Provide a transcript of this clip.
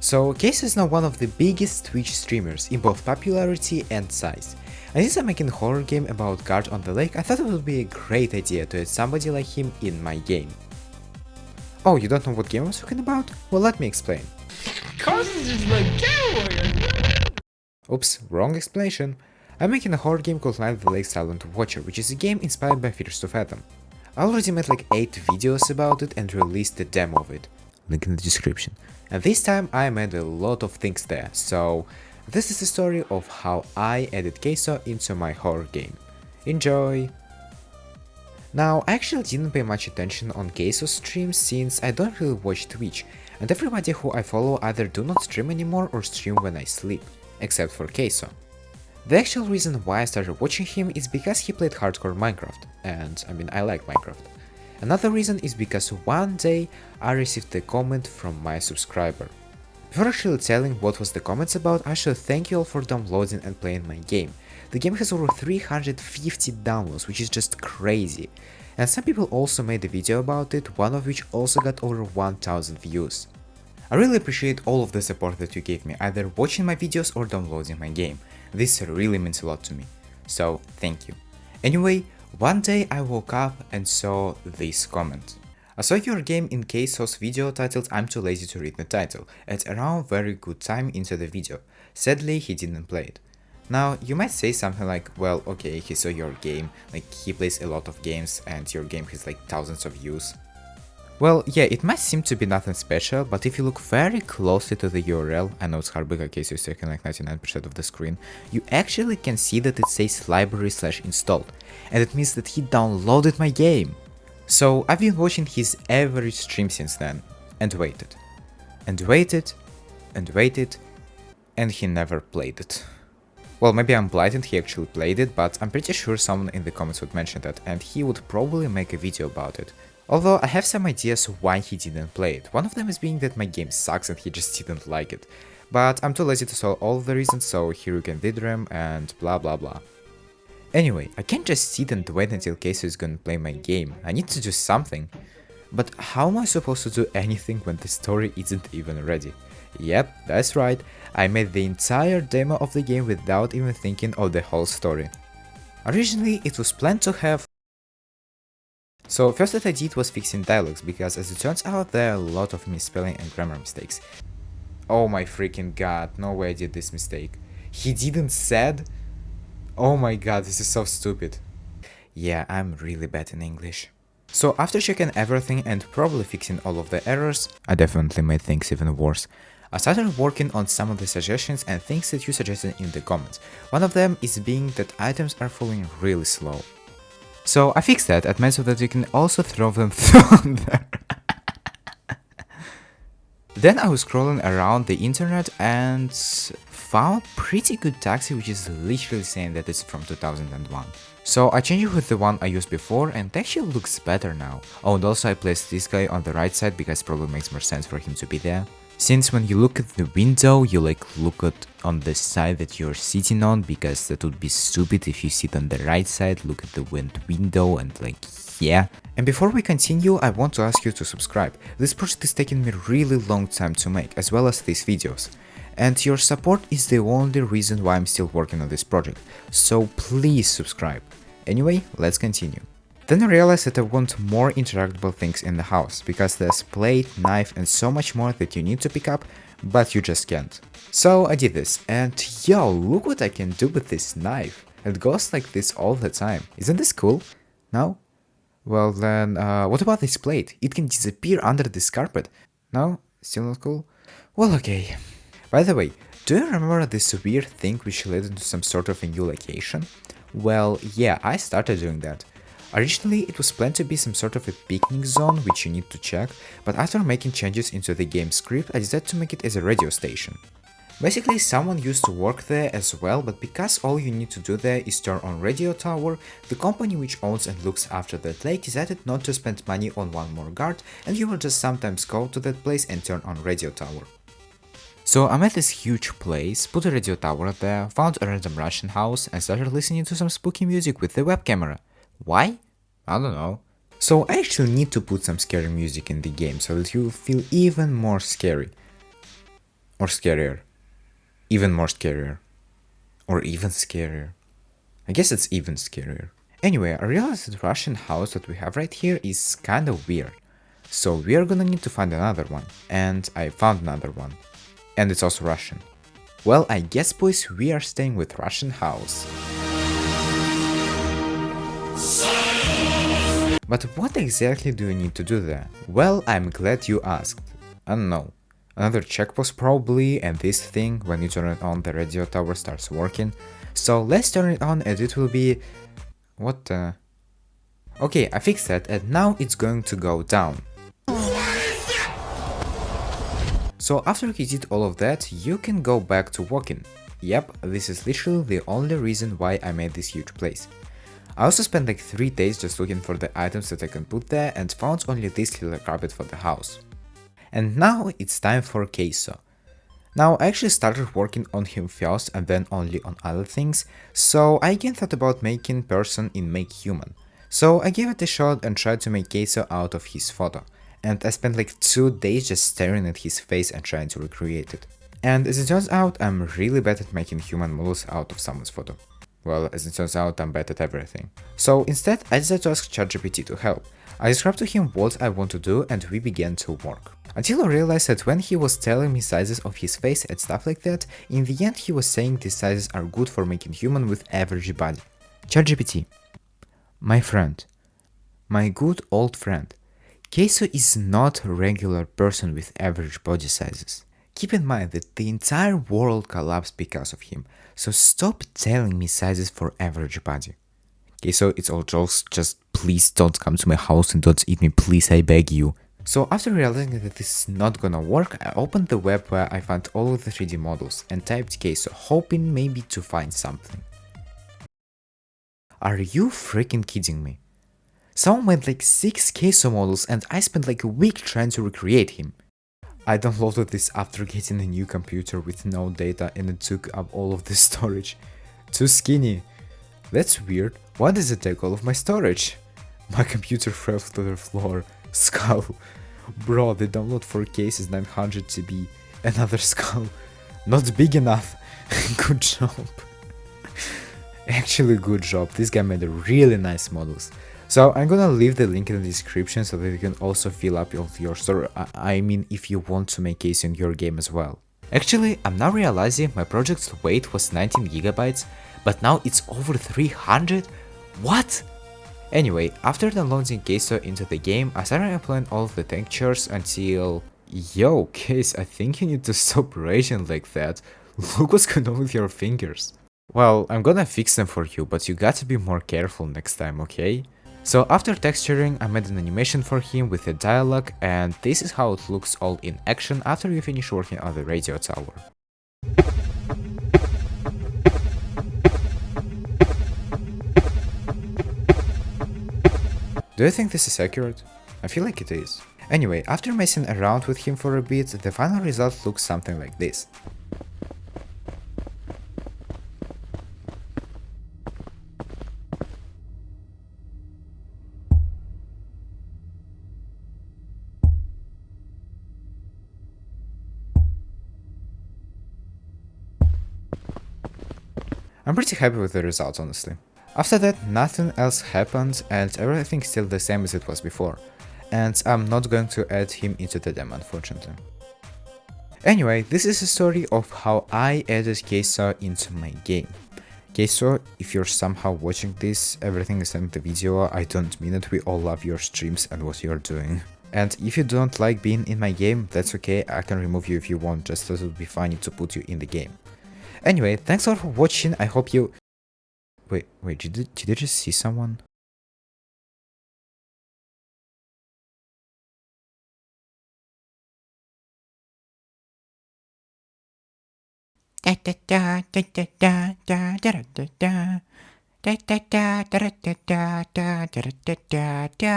So Caso is now one of the biggest Twitch streamers in both popularity and size. And since I'm making a horror game about guard on the lake, I thought it would be a great idea to add somebody like him in my game. Oh, you don't know what game I was talking about? Well, let me explain. Oops, wrong explanation. I'm making a horror game called nightatthelakesilentwatcher, which is a game inspired by fearstofathom. I already made like 8 videos about it and released a demo of it. Link in the description. And this time I made a lot of things there, so this is the story of how I added Caso into my horror game. Enjoy! Now, I actually didn't pay much attention on Caso's streams since I don't really watch Twitch, and everybody who I follow either do not stream anymore or stream when I sleep, except for Caso. The actual reason why I started watching him is because he played hardcore Minecraft, and I like Minecraft. Another reason is because one day I received a comment from my subscriber. Before actually telling what was the comments about, I should thank you all for downloading and playing my game. The game has over 350 downloads, which is just crazy. And some people also made a video about it, one of which also got over 1000 views. I really appreciate all of the support that you gave me, either watching my videos or downloading my game. This really means a lot to me. So, thank you. Anyway, one day I woke up and saw this comment. I saw your game in CaseOh's video titled "I'm too lazy to read the title" at around very good time into the video. Sadly, he didn't play it. Now, you might say something like, well, okay, he saw your game, like he plays a lot of games and your game has like thousands of views. Well, yeah, it might seem to be nothing special, but if you look very closely to the URL, I know it's hard because Caso is taking like 99% of the screen, you actually can see that it says library/installed, and it means that he downloaded my game. So I've been watching his average stream since then, and waited, and waited, and waited, and he never played it. Well, maybe I'm blind and he actually played it, but I'm pretty sure someone in the comments would mention that, and he would probably make a video about it. Although I have some ideas why he didn't play it. One of them is being that my game sucks and he just didn't like it. But I'm too lazy to solve all the reasons, so here you can vidram and blah blah blah. Anyway, I can't just sit and wait until Caso is gonna play my game. I need to do something. But how am I supposed to do anything when the story isn't even ready? Yep, that's right. I made the entire demo of the game without even thinking of the whole story. Originally, it was planned to have. So first what I did was fixing dialogues, because as it turns out there are a lot of misspelling and grammar mistakes. Oh my freaking god, no way I did this mistake. He didn't said? Oh my god, this is so stupid. Yeah, I'm really bad in English. So after checking everything and probably fixing all of the errors, I definitely made things even worse. I started working on some of the suggestions and things that you suggested in the comments. One of them is being that items are falling really slow. So I fixed that and made so that you can also throw them through there. Then I was scrolling around the internet and found pretty good taxi, which is literally saying that it's from 2001. So I changed it with the one I used before and it actually looks better now. Oh, and also I placed this guy on the right side because it probably makes more sense for him to be there. Since when you look at the window, you look at on the side that you're sitting on, because that would be stupid if you sit on the right side, look at the window and yeah. And before we continue, I want to ask you to subscribe. This project is taking me a really long time to make, as well as these videos. And your support is the only reason why I'm still working on this project, so please subscribe. Anyway, let's continue. Then I realized that I want more interactable things in the house, because there's plate, knife and so much more that you need to pick up, but you just can't. So I did this, and yo, look what I can do with this knife. It goes like this all the time. Isn't this cool? No? Well then, what about this plate? It can disappear under this carpet. No? Still not cool? Well, okay. By the way, do you remember this weird thing which led into some sort of a new location? Well, yeah, I started doing that. Originally, it was planned to be some sort of a picnic zone which you need to check, but after making changes into the game script, I decided to make it as a radio station. Basically, someone used to work there as well, but because all you need to do there is turn on radio tower, the company which owns and looks after that lake decided not to spend money on one more guard, and you will just sometimes go to that place and turn on radio tower. So I'm at this huge place, put a radio tower there, found a random Russian house and started listening to some spooky music with the web camera. Why? I don't know. So I actually need to put some scary music in the game so that you will feel even more scary. Or scarier? Even more scarier? Or even scarier? I guess it's even scarier. Anyway, I realized that the Russian house that we have right here is kinda weird. So we are gonna need to find another one. And I found another one. And it's also Russian. Well, I guess boys, we are staying with Russian house. But what exactly do you need to do there? Well, I'm glad you asked. I don't know. Another checkpost probably, and this thing, when you turn it on, the radio tower starts working. So let's turn it on and it will be... What the... Okay, I fixed that and now it's going to go down. So after you did all of that, you can go back to walking. Yep, this is literally the only reason why I made this huge place. I also spent like 3 days just looking for the items that I can put there and found only this little carpet for the house. And now it's time for CaseOh. Now I actually started working on him first and then only on other things, so I again thought about making person in make human. So I gave it a shot and tried to make CaseOh out of his photo. And I spent like 2 days just staring at his face and trying to recreate it. And as it turns out, I'm really bad at making human models out of someone's photo. Well, as it turns out, I'm bad at everything. So instead, I decided to ask ChatGPT to help. I described to him what I want to do and we began to work. Until I realized that when he was telling me sizes of his face and stuff like that, in the end he was saying these sizes are good for making human with average body. ChatGPT, my friend, my good old friend, CaseOh is not a regular person with average body sizes. Keep in mind that the entire world collapsed because of him, so stop telling me sizes for average body. CaseOh, it's all jokes, just please don't come to my house and don't eat me, please, I beg you. So after realizing that this is not gonna work, I opened the web where I found all of the 3D models and typed CaseOh, hoping maybe to find something. Are you freaking kidding me? Someone made like 6 CaseOh models and I spent like a week trying to recreate him. I downloaded this after getting a new computer with no data and it took up all of the storage. Too skinny. That's weird. Why does it take all of my storage? My computer fell to the floor. Skull. Bro, the download for case is 900 TB. Another skull. Not big enough. Good job. Actually good job. This guy made a really nice models. So I'm gonna leave the link in the description so that you can also fill up your story. I mean, if you want to make case in your game as well. Actually, I'm now realizing my project's weight was 19 gigabytes, but now it's over 300? What? Anyway, after downloading CaseOh into the game, I started applying all of the textures until... Yo, Case, I think you need to stop raging like that. Look what's going on with your fingers. Well, I'm gonna fix them for you, but you gotta be more careful next time, okay? So after texturing, I made an animation for him with a dialogue, and this is how it looks all in action after you finish working on the radio tower. Do you think this is accurate? I feel like it is. Anyway, after messing around with him for a bit, the final result looks something like this. I'm pretty happy with the result, honestly. After that, nothing else happened and everything's still the same as it was before. And I'm not going to add him into the demo, unfortunately. Anyway, this is a story of how I added CaseOh into my game. CaseOh, if you're somehow watching this, everything is in the video, I don't mean it, we all love your streams and what you're doing. And if you don't like being in my game, that's okay, I can remove you if you want, just as it would be funny to put you in the game. Anyway, thanks a lot for watching, I hope you... Wait, did you just see someone?